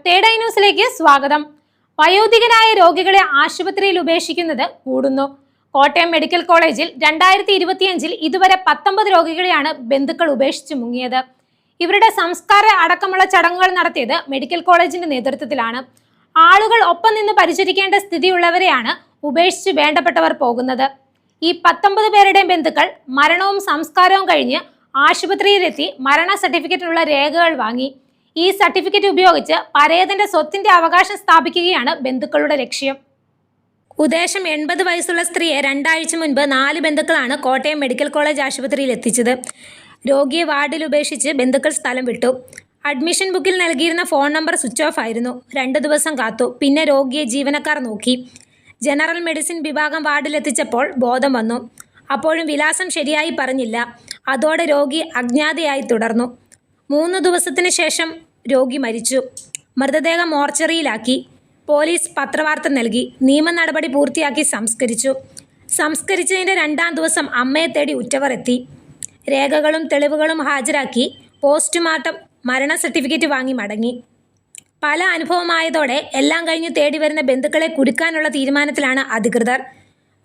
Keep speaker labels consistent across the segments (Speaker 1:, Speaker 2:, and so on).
Speaker 1: Third eye ന്യൂസിലേക്ക് സ്വാഗതം. വയോധികരായ രോഗികളെ ആശുപത്രിയിൽ ഉപേക്ഷിക്കുന്നത് കൂടുന്നു. കോട്ടയം മെഡിക്കൽ കോളേജിൽ 2025 ഇതുവരെ 19 രോഗികളെയാണ് ബന്ധുക്കൾ ഉപേക്ഷിച്ച് മുങ്ങിയത്. ഇവരുടെ സംസ്കാര അടക്കമുള്ള ചടങ്ങുകൾ നടത്തിയത് മെഡിക്കൽ കോളേജിന്റെ നേതൃത്വത്തിലാണ്. ആളുകൾ ഒപ്പം നിന്ന് പരിചരിക്കേണ്ട സ്ഥിതിയുള്ളവരെയാണ് ഉപേക്ഷിച്ച് വേണ്ടപ്പെട്ടവർ പോകുന്നത്. ഈ 19 പേരുടെയും ബന്ധുക്കൾ മരണവും സംസ്കാരവും കഴിഞ്ഞ് ആശുപത്രിയിലെത്തി മരണ സർട്ടിഫിക്കറ്റിനുള്ള രേഖകൾ വാങ്ങി. ഈ സർട്ടിഫിക്കറ്റ് ഉപയോഗിച്ച് പരേതന്റെ സ്വത്തിന്റെ അവകാശം സ്ഥാപിക്കുകയാണ് ബന്ധുക്കളുടെ ലക്ഷ്യം. ഉദ്ദേശം 80 വയസ്സുള്ള സ്ത്രീയെ 2 ആഴ്ച മുൻപ് 4 ബന്ധുക്കളാണ് കോട്ടയം മെഡിക്കൽ കോളേജ് ആശുപത്രിയിൽ എത്തിച്ചത്. രോഗിയെ വാർഡിൽ ഉപേക്ഷിച്ച് ബന്ധുക്കൾ സ്ഥലം വിട്ടു. അഡ്മിഷൻ ബുക്കിൽ നൽകിയിരുന്ന ഫോൺ നമ്പർ സ്വിച്ച് ഓഫ് ആയിരുന്നു. 2 ദിവസം കാത്തു. പിന്നെ രോഗിയെ ജീവനക്കാർ നോക്കി. ജനറൽ മെഡിസിൻ വിഭാഗം വാർഡിലെത്തിച്ചപ്പോൾ ബോധം വന്നു. അപ്പോഴും വിലാസം ശരിയായി പറഞ്ഞില്ല. അതോടെ രോഗി അജ്ഞാതയായി തുടർന്നു. 3 ദിവസത്തിന് ശേഷം രോഗി മരിച്ചു. മൃതദേഹം മോർച്ചറിയിലാക്കി. പോലീസ് പത്രവാർത്ത നൽകി. നിയമ നടപടി പൂർത്തിയാക്കി സംസ്കരിച്ചു. സംസ്കരിച്ചതിൻ്റെ 2-ാം ദിവസം അമ്മയെ തേടി ഉറ്റവർ എത്തി. രേഖകളും തെളിവുകളും ഹാജരാക്കി പോസ്റ്റ്മോർട്ടം മരണ സർട്ടിഫിക്കറ്റ് വാങ്ങി മടങ്ങി. പല അനുഭവമായതോടെ എല്ലാം കഴിഞ്ഞ് തേടി വരുന്ന ബന്ധുക്കളെ കുടുക്കാനുള്ള തീരുമാനത്തിലാണ് അധികൃതർ.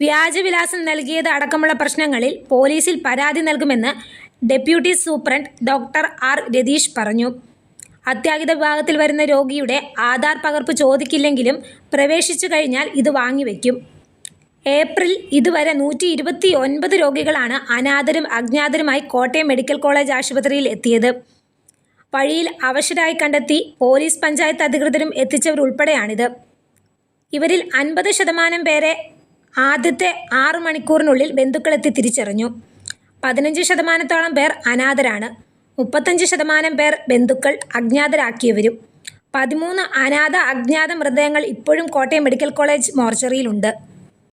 Speaker 1: വ്യാജവിലാസം നൽകിയത് അടക്കമുള്ള പ്രശ്നങ്ങളിൽ പോലീസിൽ പരാതി നൽകുമെന്ന് deputy superintendent doctor R Ratheesh പറഞ്ഞു. അത്യാഹിത വിഭാഗത്തിൽ വരുന്ന രോഗിയുടെ ആധാർ പകർപ്പ് ചോദിക്കില്ലെങ്കിലും പ്രവേശിച്ചു കഴിഞ്ഞാൽ ഇത് വാങ്ങിവെക്കും. ഏപ്രിൽ ഇതുവരെ 129 രോഗികളാണ് അനാഥരും അജ്ഞാതരുമായി കോട്ടയം മെഡിക്കൽ കോളേജ് ആശുപത്രിയിൽ എത്തിയത്. വഴിയിൽ അവശരായി കണ്ടെത്തി പോലീസ് പഞ്ചായത്ത് അധികൃതരും എത്തിച്ചവരുൾപ്പെടെയാണിത്. ഇവരിൽ 50% പേരെ ആദ്യത്തെ 6 മണിക്കൂറിനുള്ളിൽ ബന്ധുക്കളെത്തി തിരിച്ചറിഞ്ഞു. 15% പേർ അനാഥരാണ്. 35% പേർ ബന്ധുക്കൾ അജ്ഞാതരാക്കിയവരും. 13 അനാഥ അജ്ഞാത മൃതദേഹങ്ങൾ ഇപ്പോഴും കോട്ടയം മെഡിക്കൽ കോളേജ് മോർച്ചറിയിലുണ്ട്.